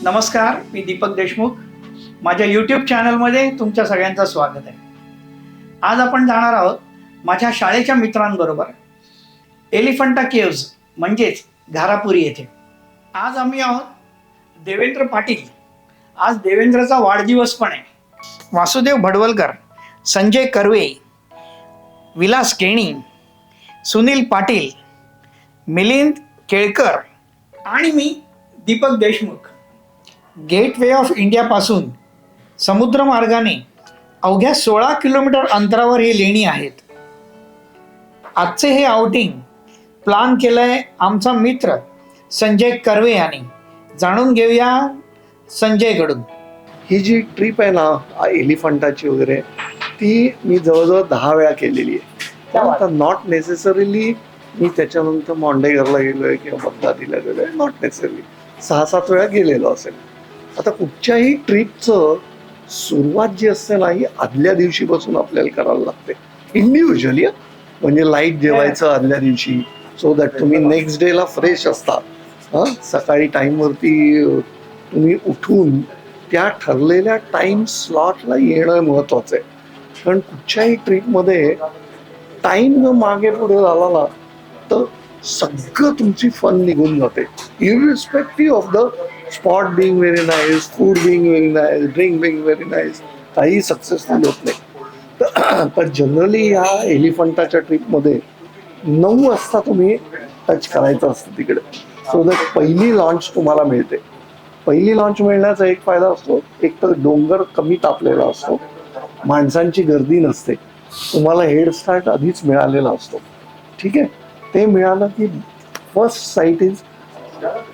नमस्कार, मी दीपक देशमुख. माझ्या यूट्यूब चॅनलमध्ये तुमच्या सगळ्यांचं स्वागत आहे. आज आपण जाणार आहोत माझ्या शाळेच्या मित्रांबरोबर एलिफंटा केव्ज म्हणजेच घारापुरी येथे. आज आम्ही आहोत देवेंद्र पाटील. आज देवेंद्रचा वाढदिवस पण आहे. वासुदेव भडवलकर, संजय कर्वे, विलास केणी, सुनील पाटील, मिलिंद केळकर आणि मी दीपक देशमुख. गेटवे ऑफ इंडियापासून समुद्रमार्गाने अवघ्या 16 किलोमीटर अंतरावर ही लेणी आहेत. आजचे हे आउटिंग प्लॅन केलंय आमचा मित्र संजय कर्वे यांनी. जाणून घेऊया संजयकडून. ही जी ट्रिप आहे ना एलिफंटाची वगैरे, ती मी जवळजवळ 10 वेळा केलेली आहे. आता नॉट नेसेसरीली मी त्याच्यानंतर मॉन्डेघरला गेलोय किंवा बगदादीला गेलोय, नॉट नेसेसरली 6-7 वेळा गेलेलो असेल. आता कुठच्याही ट्रिपचं सुरुवात जी असते ना ही आदल्या दिवशीपासून आपल्याला करायला लागते इंडिव्हिज्युअली. म्हणजे लाईट जेवायचं आदल्या दिवशी, सो दॅट तुम्ही नेक्स्ट डेला फ्रेश असता. सकाळी टाईमवरती तुम्ही उठून त्या ठरलेल्या टाईम स्लॉटला येणं महत्त्वाचं आहे. कारण कुठच्याही ट्रिपमध्ये टाईम मागे पुढे झाला ना तर सगळं तुमची फन निघून जाते. Irrespective of the spot being very nice, food being very nice, drink being very nice, काही सक्सेसफुल होत नाही. तर जनरली ह्या एलिफंटाच्या ट्रिपमध्ये 9 वाजता तुम्ही टच करायचं असतं तिकडे, सो दॅट पहिली लॉन्च तुम्हाला मिळते. पहिली लॉन्च मिळण्याचा एक फायदा असतो, एक तर डोंगर कमी तापलेला असतो, माणसांची गर्दी नसते, तुम्हाला हेड स्टार्ट आधीच मिळालेला असतो. ठीक आहे, ते मिळालं की फर्स्ट साईट इज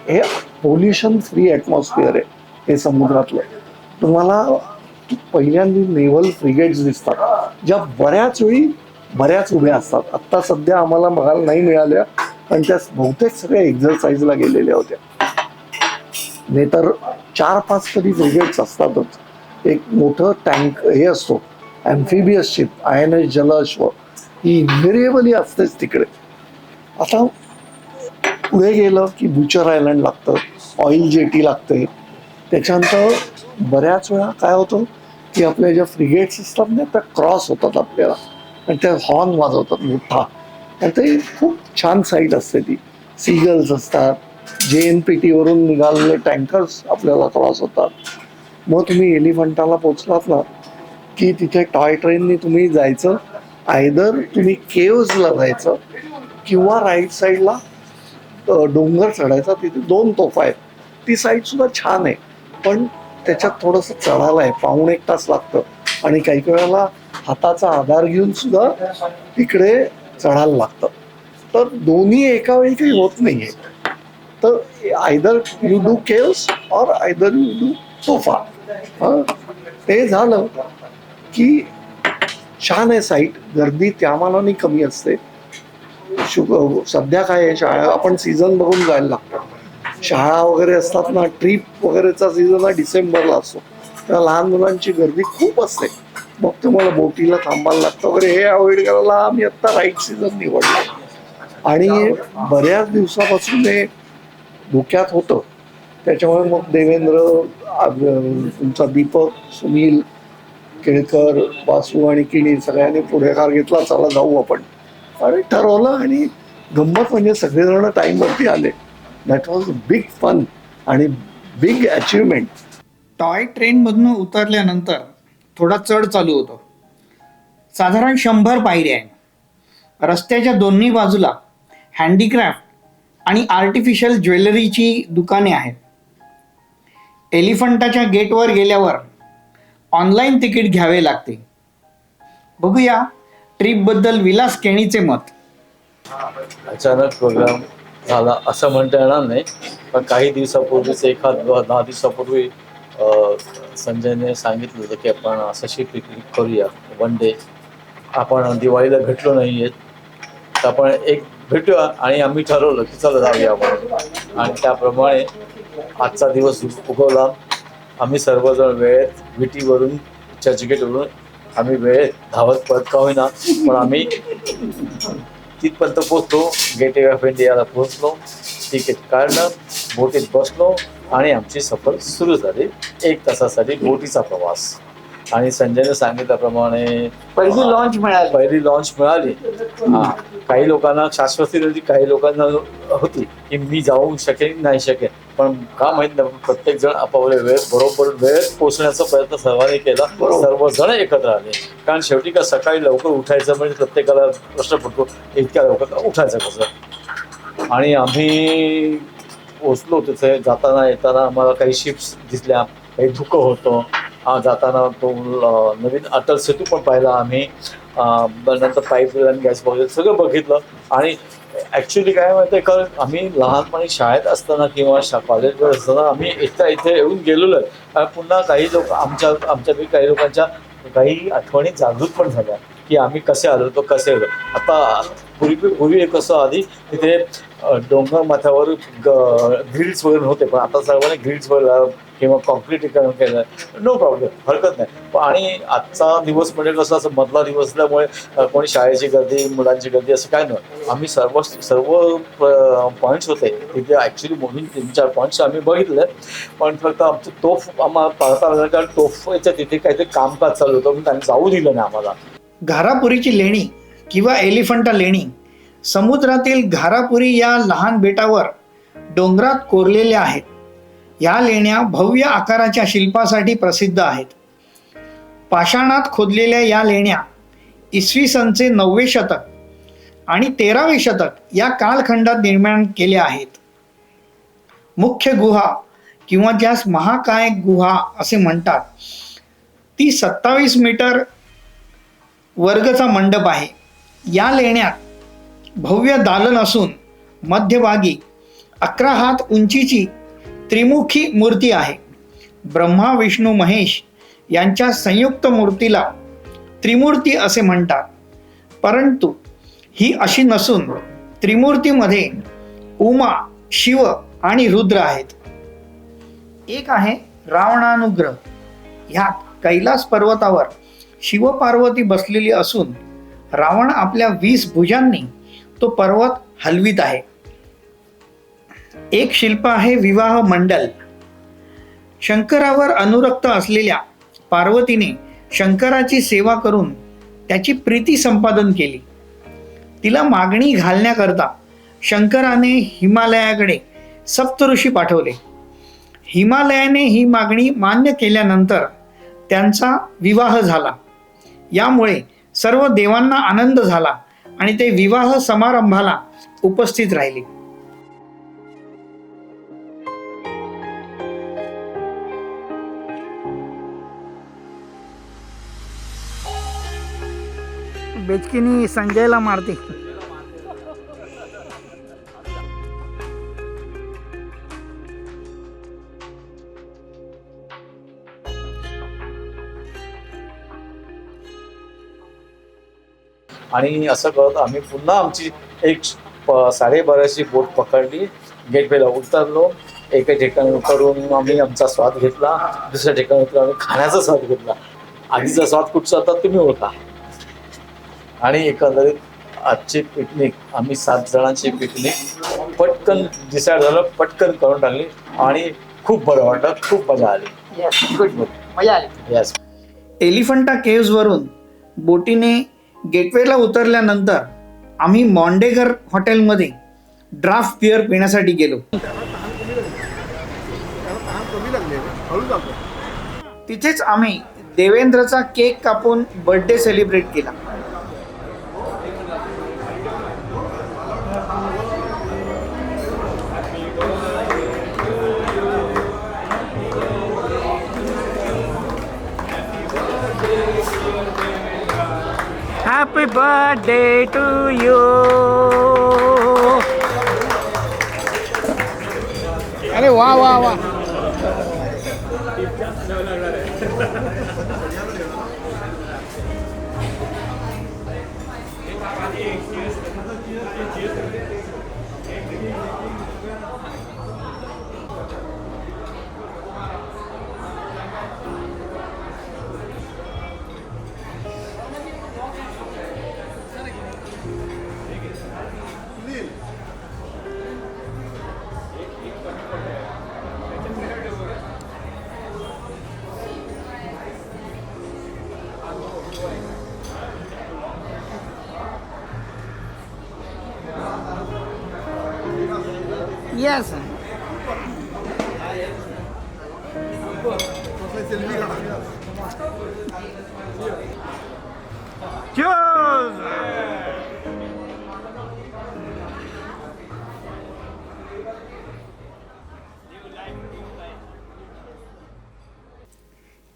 हे पोल्युशन फ्री ॲटमॉस्फिअर आहे हे समुद्रातलं. तुम्हाला पहिल्यांदा नेव्हल फ्रिगेट्स दिसतात, ज्या बऱ्याच उभ्या असतात. आत्ता सध्या आम्हाला बघायला नाही मिळाल्या, पण त्या बहुतेक सगळ्या एक्झरसाईजला गेलेल्या होत्या. नाही तर 4-5 तरी फ्रिगेट्स असतातच. एक मोठं टँक हे असतो ॲम्फिबियस शिप, INS जलअश्व, ही इन्व्हेरिएबली असतेच तिकडे. आता पुढे गेलं की बुचर आयलंड लागतं, ऑइल जेटी लागते. त्याच्यानंतर बऱ्याच वेळा काय होतं की आपल्या ज्या फ्रिगेट्स असतात ना त्या क्रॉस होतात आपल्याला आणि त्या हॉर्न वाजवतात मोठा, आणि ते खूप छान साईट असते ती. सीगल्स असतात, JNPT वरून निघालेले टँकर्स आपल्याला क्रॉस होतात. मग तुम्ही एलिफंटाला पोचलात ना की तिथे टॉय ट्रेननी तुम्ही जायचं. आयदर तुम्ही केव्जला जायचं किंवा राईट साईडला डोंगर चढायचा. तिथे 2 तोफा आहेत. ती साईड सुद्धा छान आहे, पण त्याच्यात थोडंसं चढायला आहे, 1.5 तास लागतं. आणि काही वेळेला हाताचा आधार घेऊन सुद्धा तिकडे चढायला लागतं. तर दोन्ही एका वेळी काही होत नाहीये. तर either you do caves or either you do तोफा. ते झालं की छान आहे साईट. गर्दी त्या मानाने कमी असते. सध्या काय आहे, शाळा आपण सीझन बघून जायला लागतो. शाळा वगैरे असतात ना, ट्रिप वगैरेचा सीझन हा डिसेंबरला असतो, तेव्हा लहान मुलांची गर्दी खूप असते. मग तुम्हाला बोटीला थांबायला लागतं वगैरे. हे अवॉइड करायला आम्ही आत्ता राईट सीझन निवडला. आणि बऱ्याच दिवसापासून हे धोक्यात होतं. त्याच्यामुळे मग देवेंद्र, तुमचा दीपक, सुनील केळकर, वासू आणि किणी सगळ्यांनी पुढाकार घेतला, चला जाऊ आपण, आणि ठरवलं. आणि गंमत म्हणजे सगळेजण टाईमवरती आले. दॅट वॉज बिग फन आणि बिग अचिव्हमेंट. टॉय ट्रेनमधून उतरल्यानंतर थोडा चढ चालू होतो. साधारण 100 पायऱ्या आहे. रस्त्याच्या दोन्ही बाजूला हँडीक्राफ्ट आणि आर्टिफिशियल ज्वेलरीची दुकाने आहेत. एलिफंटाच्या गेटवर गेल्यावर ऑनलाईन तिकीट घ्यावे लागते. बघूया ट्रिपबद्दल विलास केणीचे मत. अचानक प्रोग्राम झाला असं म्हणता येणार नाही, पण काही दिवसापूर्वीच 10 दिवसापूर्वी संजयने सांगितलं होतं की आपण अशी पिकनिक करूया 1 डे. आपण दिवाळीला भेटलो नाही आहेत, तर आपण एक भेटूया. आणि आम्ही ठरवलं की चला जाऊया म्हणून, आणि त्याप्रमाणे आजचा दिवस उगवला. आम्ही सर्वजण वेळेत विटीवरून, चर्चगेटवरून आम्ही वेळेत धावत पळत का होईना पण आम्ही तिथपर्यंत पोहोचलो. गेटवे ऑफ इंडियाला पोहोचलो. ठीक आहे, कारण बोटीत बसलो आणि आमची सफर सुरू झाली. 1 तासासाठी बोटीचा प्रवास. आणि संजयने सांगितल्याप्रमाणे पहिली लॉन्च मिळाली. पहिली लॉन्च मिळाली. काही लोकांना शाश्वती होती, काही लोकांना होती की मी जाऊ शकेन नाही शकेन, पण का माहित नाही प्रत्येक जण आपापल्या बरोबर वेळेत पोहोचण्याचा प्रयत्न सर्वांनी केला. सर्वजण एकत्र आले. कारण शेवटी का सकाळी लवकर उठायचं म्हणजे प्रत्येकाला प्रश्न पडतो इतक्या लवकर उठायचं कसं. आणि आम्ही पोचलो तिथे. जाताना येताना आम्हाला काही शिप्स दिसल्या, काही धुकं होतं. जाताना तो नवीन अटल सेतू पण पाहिला आम्ही. नंतर पाईपलाईन, गॅस वगैरे सगळं बघितलं. आणि ॲक्च्युली काय माहिती आहे, कारण आम्ही लहानपणी शाळेत असताना किंवा कॉलेजवर असताना आम्ही इथे येऊन गेलेलो आहे. पुन्हा काही लोक आमच्यापैकी काही लोकांच्या काही आठवणी जागृत पण झाल्या की आम्ही कसे आलो होतो, कसे आलो. आता पूर्वी कसं आधी तिथे डोंगर माथ्यावर ग्रिल्स वगैरे होते, पण आता सर्वांनी ग्रिल्स वगैरे किंवा कॉन्क्रीटीकरण केलं, नो प्रॉब्लेम, हरकत नाही. आणि आजचा दिवस म्हणजे कसं असं मधला दिवस असल्यामुळे कोणी शाळेची गर्दी, मुलांची गर्दी असं काय नाही. आम्ही सर्व पॉईंट्स होते तिथे ॲक्च्युली मोहीम 3-4 पॉईंट्स आम्ही बघितले. पण फक्त आमचं तोफ आम्हाला पाहता आलं कारण तोफच्या तिथे काहीतरी कामकाज चालू होतं म्हणून त्यांनी जाऊ दिलं नाही आम्हाला. घारापुरीची लेणी किंवा एलिफंटा लेणी समुद्रातील घारापुरी या लहान बेटावर डोंगरात कोरलेल्या आहेत. या लेण्या भव्य आकाराच्या शिल्पासाठी प्रसिद्ध आहेत. पाषाणात खोदलेल्या या लेण्या इसवी सनचे 9वे शतक आणि 13वे शतक या कालखंडात निर्माण केल्या आहेत. मुख्य गुहा किंवा ज्यास महाकाय गुहा असे म्हणतात, ती 27 मीटर वर्गचा मंडप आहे. या लेण्यात भव्य दालन असून मध्यभागी 11 हात उंचीची त्रिमुखी मूर्ती आहे. ब्रह्मा, विष्णू, महेश यांच्या संयुक्त मूर्तीला त्रिमूर्ती असे म्हणतात. परंतु ही अशी नसून त्रिमूर्तीमध्ये उमा, शिव आणि रुद्र आहेत. एक आहे रावणानुग्रह. ह्यात कैलास पर्वतावर शिवपार्वती बसलेली असून रावण आपल्या 20 भुजांनी तो पर्वत हलवित आहे. एक शिल्प आहे विवाह मंडल. शंकरावर अनुरक्त असलेल्या पार्वतीने शंकराची सेवा करून त्याची प्रीती संपादन केली. तिला मागणी घालण्याकरता शंकराने हिमालयाकडे सप्तऋषी पाठवले. हिमालयाने ही मागणी मान्य केल्यानंतर त्यांचा विवाह झाला. यामुळे सर्व देवांना आनंद झाला आणि ते विवाह समारंभाला उपस्थित राहिले. बेचकिनी संजयला मारते. आणि असं करत आम्ही पुन्हा आमची एक 12:30ची बोट पकडली. गेटवेला उतरलो. एका ठिकाणी उतरून आम्ही आमचा स्वाद घेतला. दुसऱ्या ठिकाणी उतरून आम्ही खाण्याचा स्वाद घेतला. आधीचा स्वाद कुठचा होता तुम्ही ओळखा. आणि एकंदरीत आजची पिकनिक, आम्ही 7 जणांची पिकनिक पटकन डिसाईड झालं, पटकन करून टाकली आणि खूप बरं वाटलं, खूप मजा आली. मजा आली. यस. एलिफंटा केव्जवरून बोटीने गेटवेला उतरल्यानंतर आम्ही मॉन्डेगर हॉटेलमध्ये ड्राफ्ट बिअर पिण्यासाठी गेलो. तिथेच आम्ही देवेंद्रचा केक कापून बर्थडे सेलिब्रेट केला. Happy birthday to you. अरे वाह वाह वाह. येस.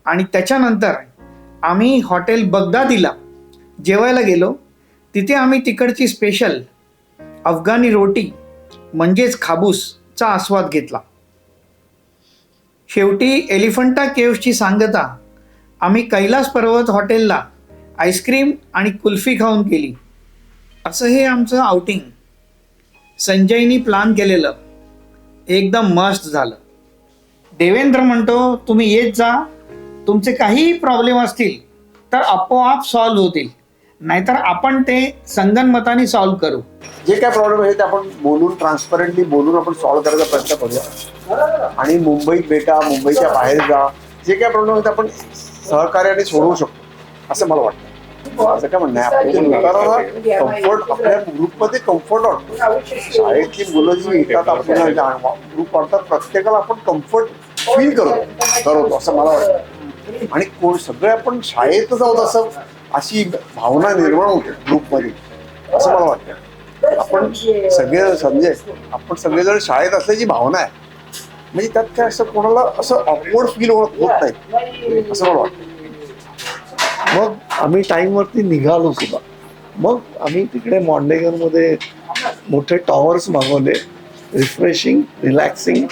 आणि त्याच्यानंतर आम्ही हॉटेल बगदादीला जेवायला गेलो. तिथे आम्ही तिकडची स्पेशल अफगाणी रोटी म्हणजेच खाबूसचा आस्वाद घेतला. शेवटी एलिफंटा केव्सची सांगता आम्ही कैलास पर्वत हॉटेलला आईस्क्रीम आणि कुल्फी खाऊन केली. असं हे आमचं आउटिंग संजयनी प्लॅन केलेलं एकदम मस्त झालं. देवेंद्र म्हणतो तुम्ही येत जा, तुमचे काहीही प्रॉब्लेम असतील तर आपोआप सॉल्व्ह होतील, नाहीतर आपण ते संगनमताने सॉल्व्ह करू. जे काय प्रॉब्लेम आहे ते आपण बोलून ट्रान्सपरंटली बोलून आपण सॉल्व्ह करायचा प्रयत्न करूया. आणि मुंबईत भेटा, मुंबईच्या बाहेर जा, जे काय प्रॉब्लेम आहे ते आपण सहकार्याने सोडवू शकतो असं मला वाटतं. असं काय म्हणणं आहे, आपल्या लोकांना कम्फर्ट, आपल्या ग्रुपमध्ये कम्फर्ट वाटतो. शाळेतली मुलं जी येतात आपल्याला ग्रुप वाटतात, प्रत्येकाला आपण कम्फर्ट फील करतो असं मला वाटतं. आणि कोण सगळे आपण शाळेतच आहोत असं अशी भावना निर्माण होते ग्रुपमध्ये असं मला वाटतं. आपण सगळे संजय, आपण सगळेजण शाळेत असल्याची भावना आहे, म्हणजे त्यात काय असं कोणाला असं ऑकवर्ड फील होत नाही असं मला वाटतं. मग आम्ही टाईमवरती निघालो सुद्धा. मग आम्ही तिकडे मॉन्डेगरमध्ये मोठे टॉवर्स मागवले, रिफ्रेशिंग, रिलॅक्सिंग.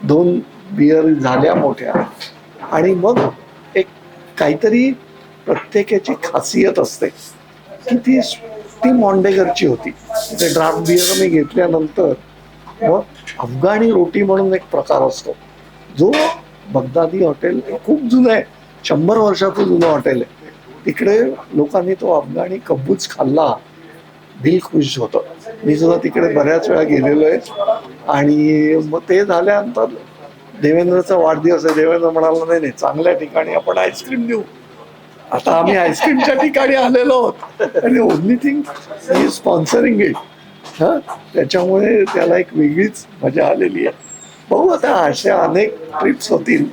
2 बियर झाल्या मोठ्या. आणि मग एक काहीतरी प्रत्येकाची खासियत असते की ती मॉन्डेगरची होती. ते ड्राफ्ट बियर मी घेतल्यानंतर मग अफगाणी रोटी म्हणून एक प्रकार असतो, जो बगदादी हॉटेल खूप जुनं आहे, 100 वर्षाचं जुनं हॉटेल आहे. तिकडे लोकांनी तो अफगाणी कब्बूच खाल्ला, दिल खुश होतं. मी सुद्धा तिकडे बऱ्याच वेळा गेलेलो आहे. आणि मग ते झाल्यानंतर देवेंद्रचा वाढदिवस आहे. देवेंद्र म्हणाला नाही नाही, चांगल्या ठिकाणी आपण आईस्क्रीम देऊ. आता आम्ही आईस्क्रीमच्या ठिकाणी आलेलो आहोत आणि only thing he sponsoring it. हां, त्याच्यामुळे त्याला एक वेगळीच मजा आलेली आहे. बघू आता अशा अनेक ट्रिप्स होतील,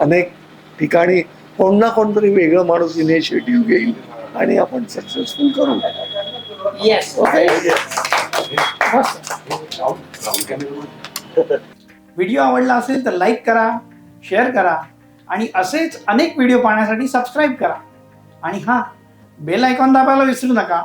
अनेक ठिकाणी कोण ना कोणतरी वेगळं माणूस इनिशिएटिव्ह घेईल आणि आपण सक्सेसफुल करू. व्हिडिओ आवडला असेल तर लाईक करा, शेअर करा आणि असेच अनेक व्हिडिओ पाहण्यासाठी सबस्क्राईब करा. आणि हां, बेल आयकॉन दाबायला विसरू नका.